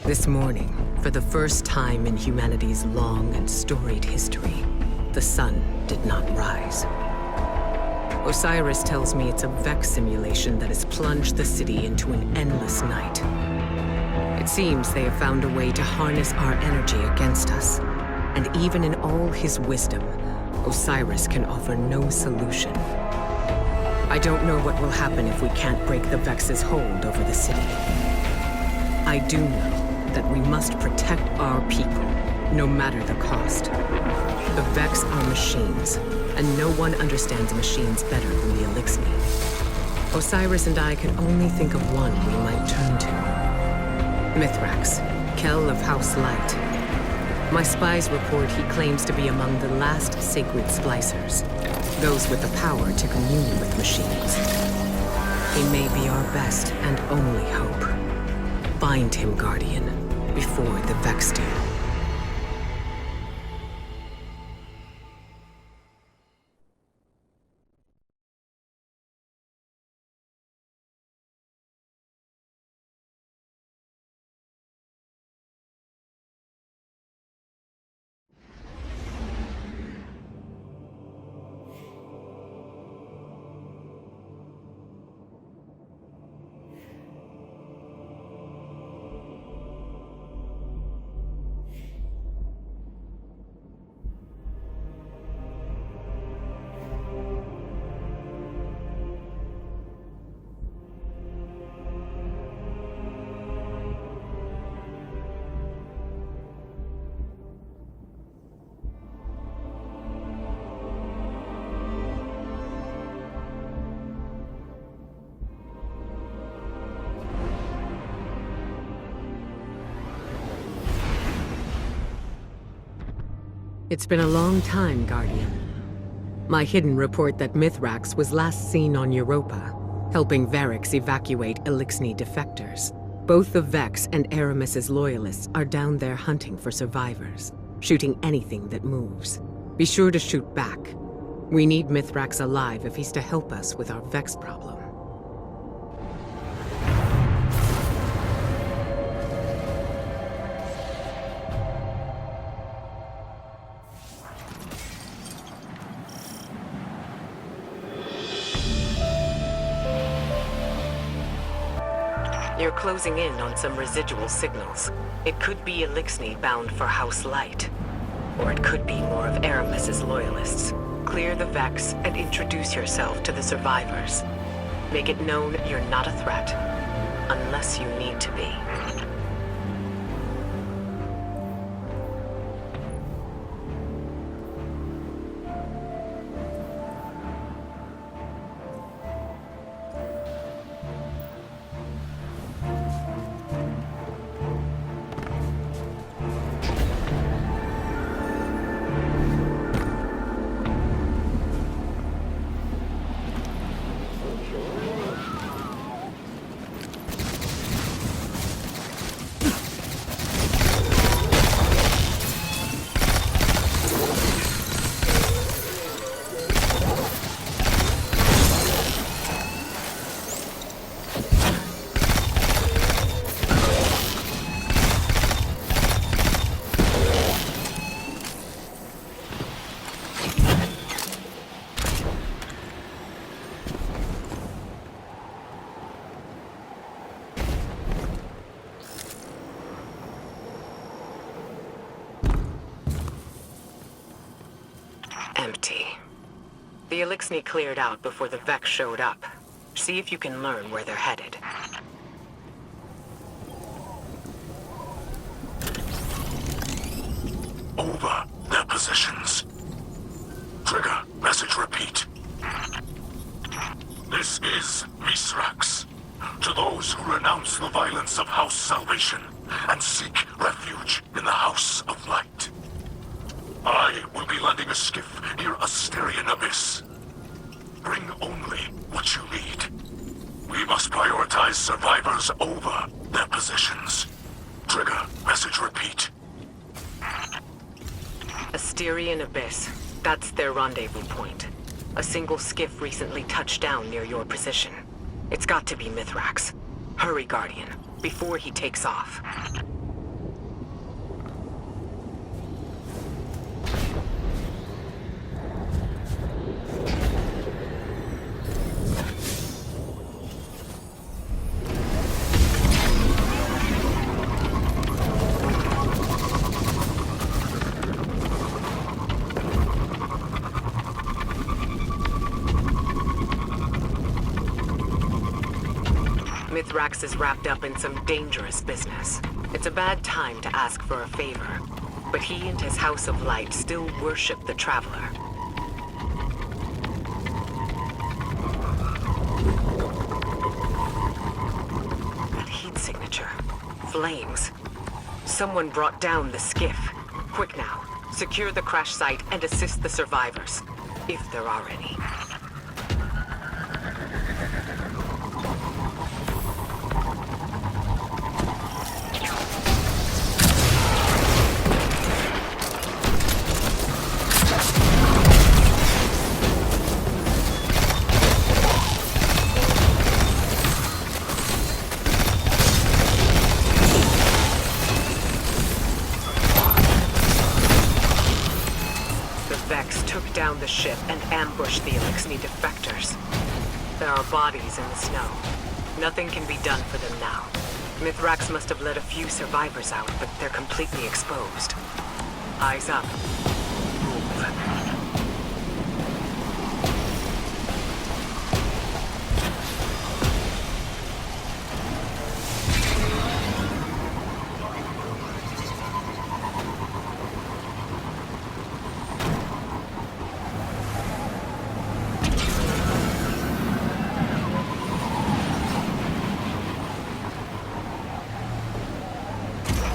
This morning, for the first time in humanity's long and storied history, the sun did not rise. Osiris tells me it's a Vex simulation that has plunged the city into an endless night. It seems they have found a way to harness our energy against us. And even in all his wisdom, Osiris can offer no solution. I don't know what will happen if we can't break the Vex's hold over the city. I do know that we must protect our people, no matter the cost. The Vex are machines, and no one understands machines better than the Elixni. Osiris and I can only think of one we might turn to. Mithrax, Kell of House Light. My spies report he claims to be among the last sacred splicers, those with the power to commune with machines. He may be our best and only hope. Find him, Guardian, before the Vex do. It's been a long time, Guardian. My hidden report that Mithrax was last seen on Europa, helping Varix evacuate Elixni defectors. Both the Vex and Aramis's loyalists are down there hunting for survivors, shooting anything that moves. Be sure to shoot back. We need Mithrax alive if he's to help us with our Vex problem. You're closing in on some residual signals. It could be Elixni bound for House Light. Or it could be more of Aramis's loyalists. Clear the Vex and introduce yourself to the survivors. Make it known you're not a threat. Unless you need to be. Empty. The Elixni cleared out before the Vex showed up. See if you can learn where they're headed. Over their positions. Trigger, message repeat. This is Mithrax. To those who renounce the violence of House Salvation and seek refuge in the House of Light. I will be landing a skiff near Asterian Abyss. Bring only what you need. We must prioritize survivors over their positions. Trigger, message repeat. Asterian Abyss. That's their rendezvous point. A single skiff recently touched down near your position. It's got to be Mithrax. Hurry, Guardian, before he takes off. Mithrax is wrapped up in some dangerous business. It's a bad time to ask for a favor, but he and his House of Light still worship the Traveler. That heat signature. Flames. Someone brought down the skiff. Quick now. Secure the crash site and assist the survivors, if there are any. Down the ship and ambush the Elixni defectors. There are bodies in the snow. Nothing can be done for them now. Mithrax must have let a few survivors out, but they're completely exposed. Eyes up. Move.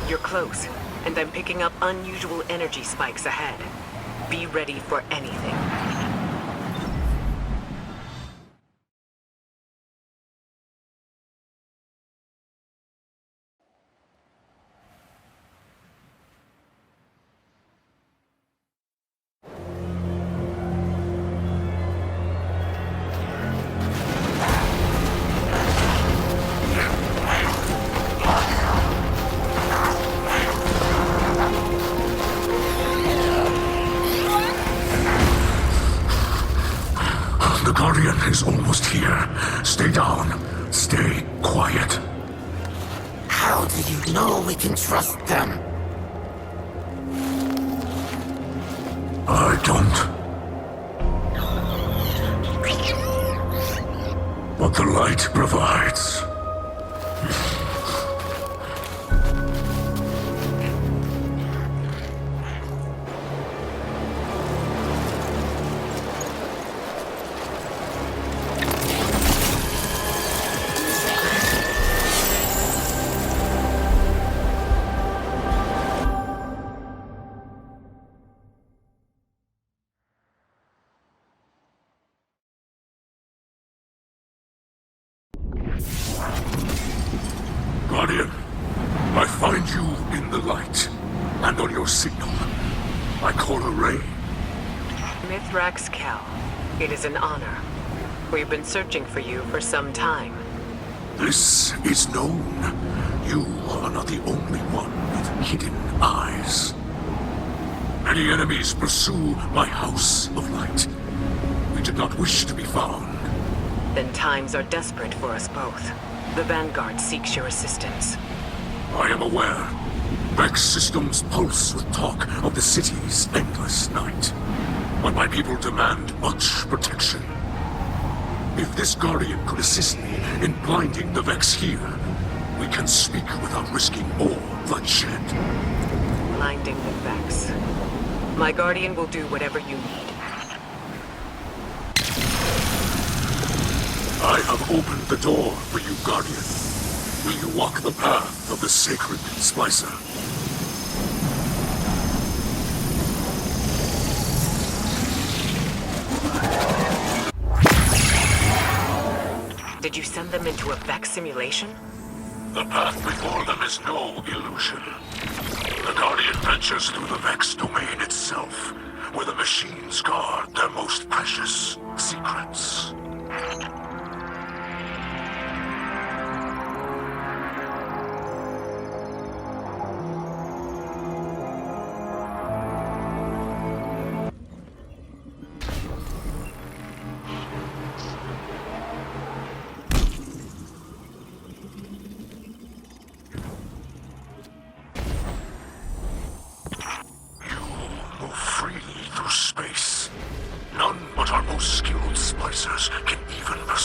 You're close, and I'm picking up unusual energy spikes ahead. Be ready for anything. The Guardian is almost here. Stay down. Stay quiet. How do you know we can trust them? I don't. What the light provides. Guardian, I find you in the light, and on your signal. I call a ray. Mithrax Kell. It is an honor. We've been searching for you for some time. This is known. You are not the only one with hidden eyes. Many enemies pursue my House of Light. We did not wish to be found. Then times are desperate for us both. The Vanguard seeks your assistance. I am aware. Vex systems pulse with talk of the city's endless night. But my people demand much protection. If this Guardian could assist me in blinding the Vex here, we can speak without risking more bloodshed. Blinding the Vex. My Guardian will do whatever you need. I have opened the door for you, Guardian. Will you walk the path of the sacred Splicer? Did you send them into a Vex simulation? The path before them is no illusion. The Guardian ventures through the Vex domain itself, where the machines guard their most precious secrets. Freely through space. None but our most skilled splicers can even perceive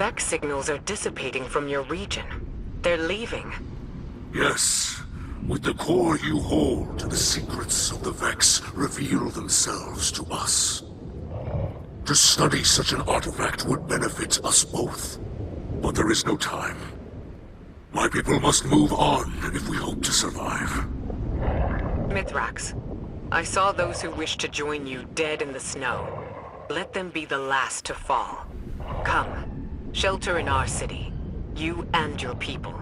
Vex signals are dissipating from your region. They're leaving. Yes. With the core you hold, the secrets of the Vex reveal themselves to us. To study such an artifact would benefit us both. But there is no time. My people must move on if we hope to survive. Mithrax, I saw those who wished to join you dead in the snow. Let them be the last to fall. Come, shelter in our city. You and your people.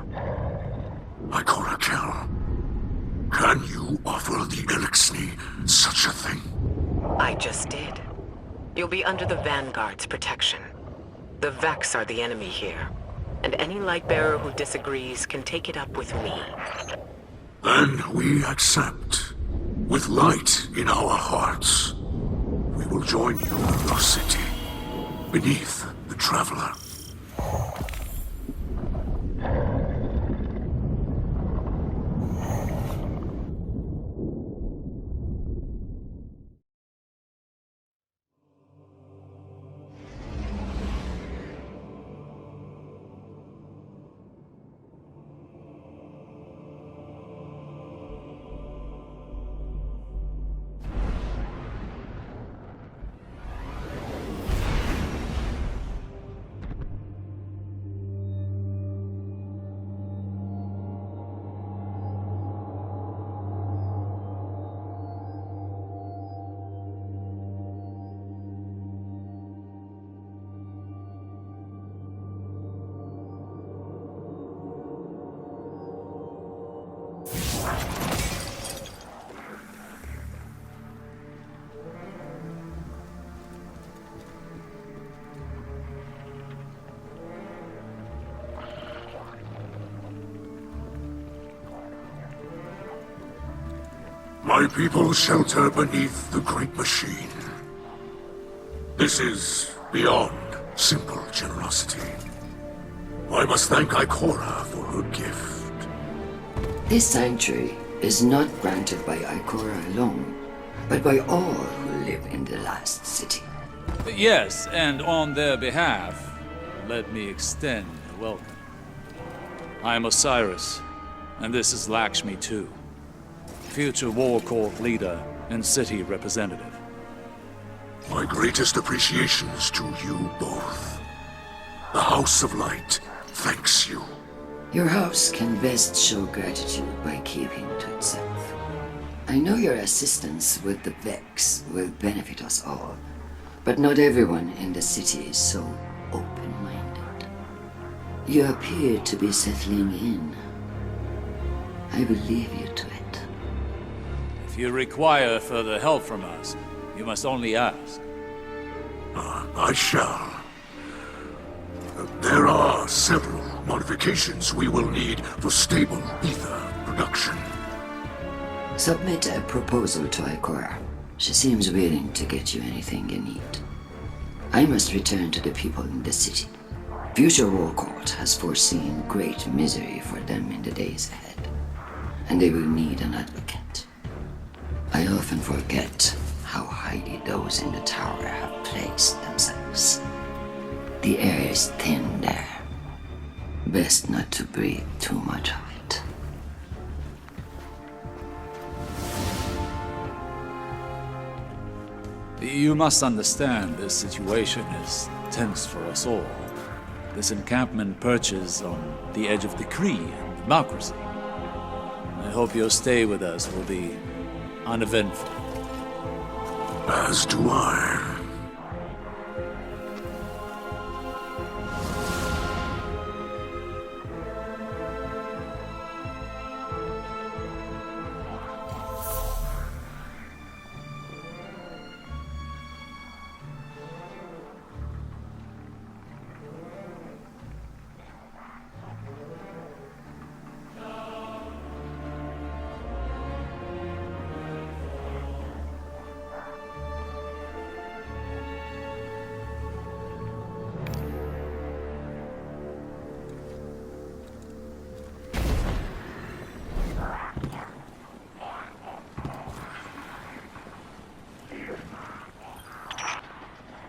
Ikora Kel, can you offer the Elixni such a thing? I just did. You'll be under the Vanguard's protection. The Vex are the enemy here, and any Lightbearer who disagrees can take it up with me. Then we accept. With light in our hearts, we will join you in your city, beneath the Traveler. My people shelter beneath the Great Machine. This is beyond simple generosity. I must thank Ikora for her gift. This sanctuary is not granted by Ikora alone, but by all who live in the last city. Yes, and on their behalf, let me extend a welcome. I am Osiris, and this is Lakshmi too. Future War Court leader and city representative. My greatest appreciations to you both. The House of Light thanks you. Your house can best show gratitude by keeping to itself. I know your assistance with the Vex will benefit us all, but not everyone in the city is so open-minded. You appear to be settling in. I will leave you to it. If you require further help from us, you must only ask. I shall. There are several modifications we will need for stable ether production. Submit a proposal to Ikora. She seems willing to get you anything you need. I must return to the people in the city. Future War Court has foreseen great misery for them in the days ahead, and they will need an advocate. I often forget how highly those in the tower have placed themselves. The air is thin there. Best not to breathe too much of it. You must understand this situation is tense for us all. This encampment perches on the edge of decree and democracy. I hope your stay with us will be uneventful. As do I.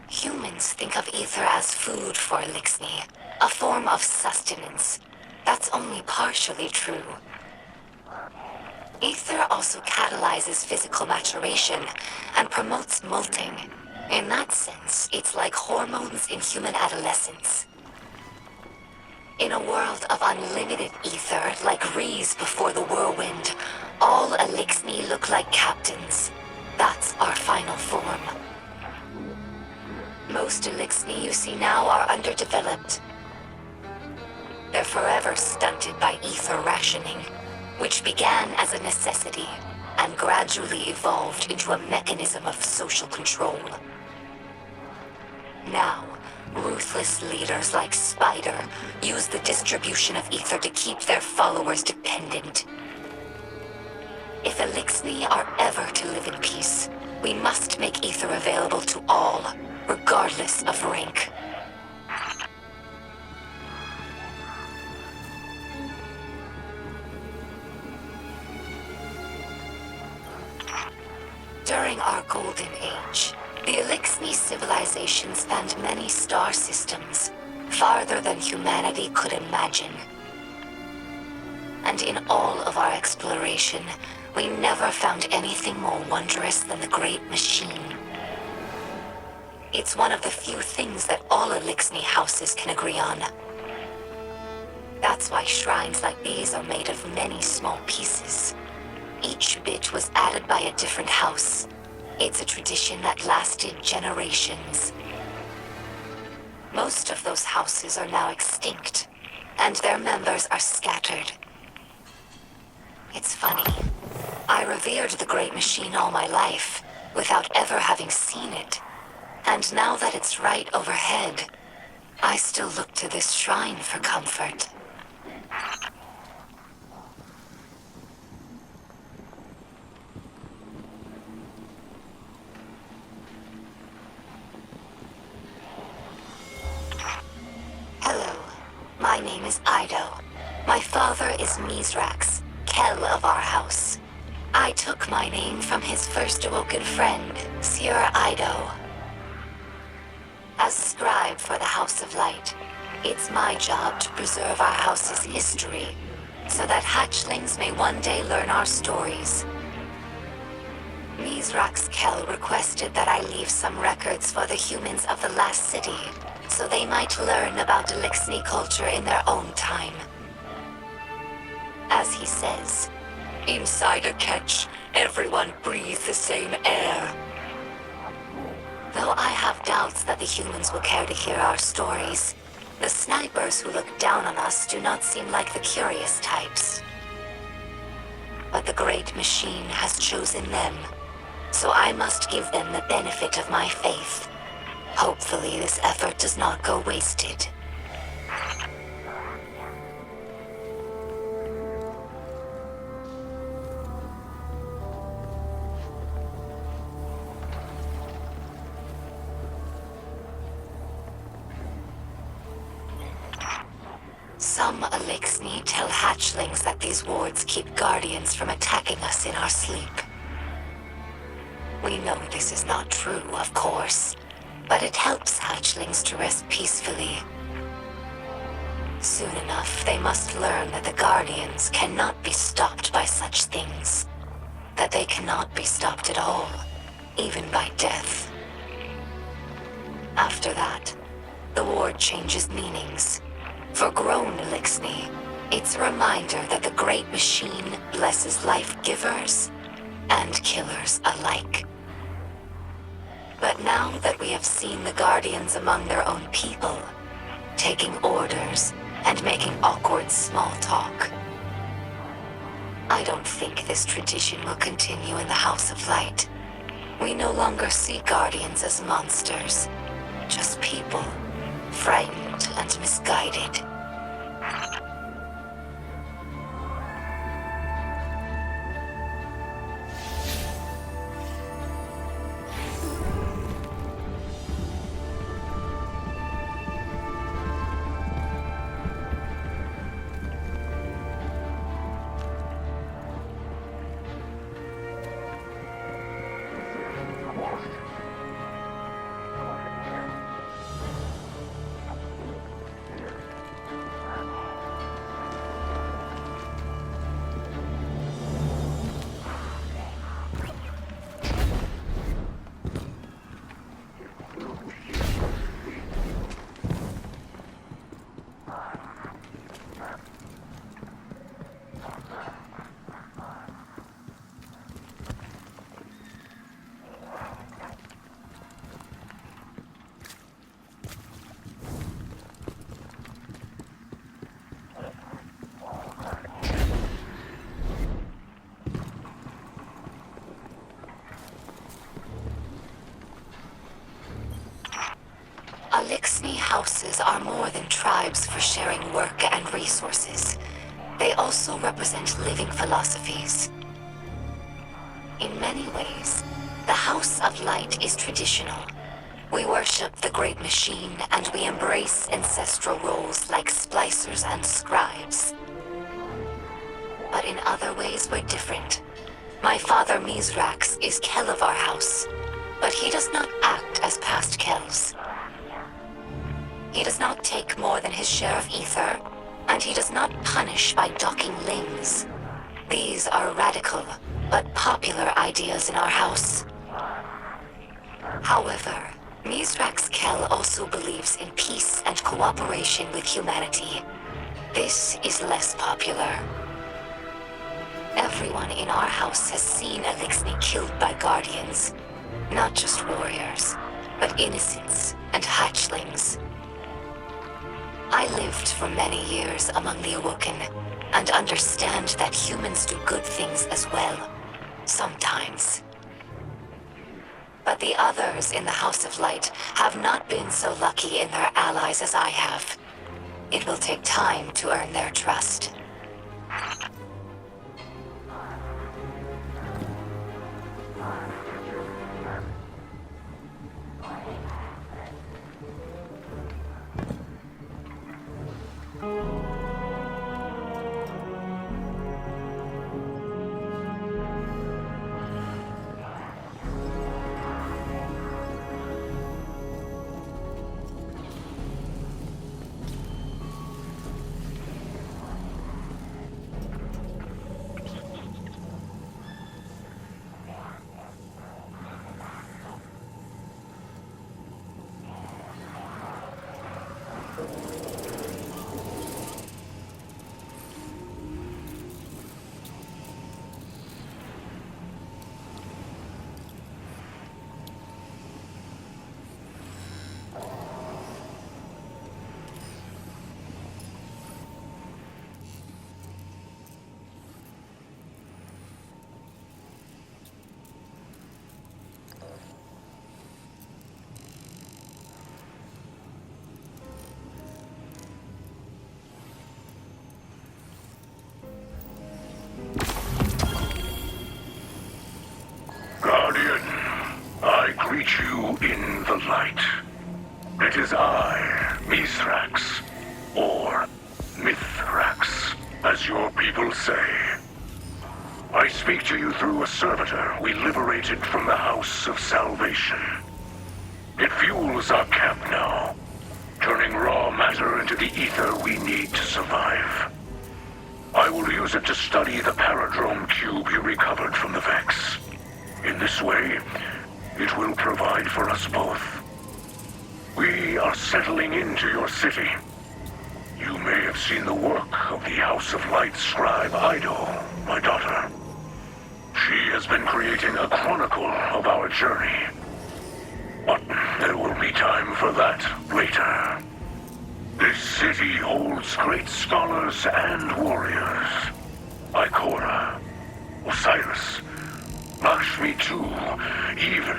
Humans think of ether as food for Elixni, a form of sustenance. That's only partially true. Ether also catalyzes physical maturation and promotes molting. In that sense, it's like hormones in human adolescence. In a world of unlimited ether, like Rees before the whirlwind, all Elixni look like captains. That's our final form. Most Elixni you see now are underdeveloped. They're forever stunted by ether rationing, which began as a necessity and gradually evolved into a mechanism of social control. Now, ruthless leaders like Spider use the distribution of ether to keep their followers dependent. If Elixni are ever to live in peace, we must make ether available to all, regardless of rank. During our Golden Age, the Elixni civilization spanned many star systems, farther than humanity could imagine. And in all of our exploration, we never found anything more wondrous than the Great Machine. It's one of the few things that all Elixni houses can agree on. That's why shrines like these are made of many small pieces. Each bit was added by a different house. It's a tradition that lasted generations. Most of those houses are now extinct, and their members are scattered. It's funny. I revered the Great Machine all my life, without ever having seen it. And now that it's right overhead, I still look to this shrine for comfort. Hello, my name is Eido. My father is Mithrax, Kel of our house. I took my name from his first awoken friend, Sir Eido. As scribe for the House of Light, it's my job to preserve our house's history, so that hatchlings may one day learn our stories. Mithrax Kel requested that I leave some records for the humans of the last city, so they might learn about Elixni culture in their own time. As he says, inside a catch, everyone breathes the same air. Though I have doubts that the humans will care to hear our stories, the snipers who look down on us do not seem like the curious types. But the Great Machine has chosen them, so I must give them the benefit of my faith. Hopefully this effort does not go wasted. Some Elixni tell hatchlings that these wards keep guardians from attacking us in our sleep. We know this is not true, of course, but it helps hatchlings to rest peacefully. Soon enough, they must learn that the guardians cannot be stopped by such things. That they cannot be stopped at all, even by death. After that, the ward changes meanings. For grown Elixni, it's a reminder that the Great Machine blesses life givers and killers alike. But now that we have seen the Guardians among their own people, taking orders and making awkward small talk, I don't think this tradition will continue in the House of Light. We no longer see Guardians as monsters, just people, frightened and misguided. Elixni houses are more than tribes for sharing work and resources. They also represent living philosophies. In many ways, the House of Light is traditional. We worship the Great Machine, and we embrace ancestral roles like splicers and scribes. But in other ways, we're different. My father Mithrax is Kel of our house, but he does not act as past Kels. He does not take more than his share of ether, and he does not punish by docking limbs. These are radical, but popular ideas in our house. However, Mithrax Kel also believes in peace and cooperation with humanity. This is less popular. Everyone in our house has seen Elixni killed by guardians. Not just warriors, but innocents and hatchlings. I lived for many years among the Awoken, and understand that humans do good things as well. Sometimes. But the others in the House of Light have not been so lucky in their allies as I have. It will take time to earn their trust. Greet you in the light. It is I, Mithrax, or Mithrax, as your people say. I speak to you through a servitor we liberated from the House of Salvation. It fuels our camp now, turning raw matter into the ether we need to survive. I will use it to study the Paradrome cube you recovered from the Vex. In this way, it will provide for us both. We are settling into your city. You may have seen the work of the House of Light scribe Eido, my daughter. She has been creating a chronicle of our journey. But there will be time for that later. This city holds great scholars and warriors. Ikora, Osiris, Lakshmi too, even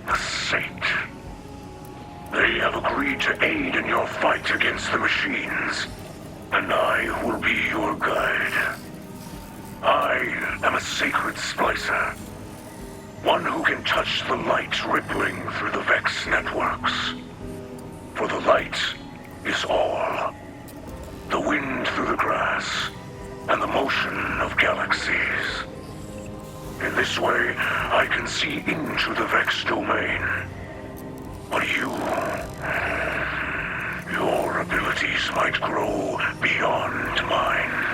the Saint. They have agreed to aid in your fight against the machines, and I will be your guide. I am a sacred splicer, one who can touch the light rippling through the Vex networks. For the light is all. The wind through the grass, and the motion of galaxies. In this way, I can see into the Vex domain. But your abilities might grow beyond mine.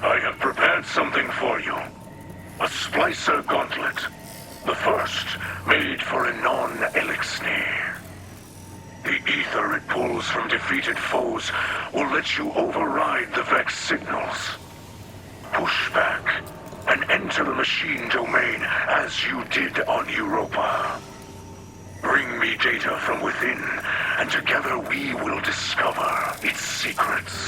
I have prepared something for you. A splicer gauntlet. The first made for a non-Elixni. The ether it pulls from defeated foes will let you override the Vex signals. Push back and enter the machine domain as you did on Europa. Bring me data from within, and together we will discover its secrets.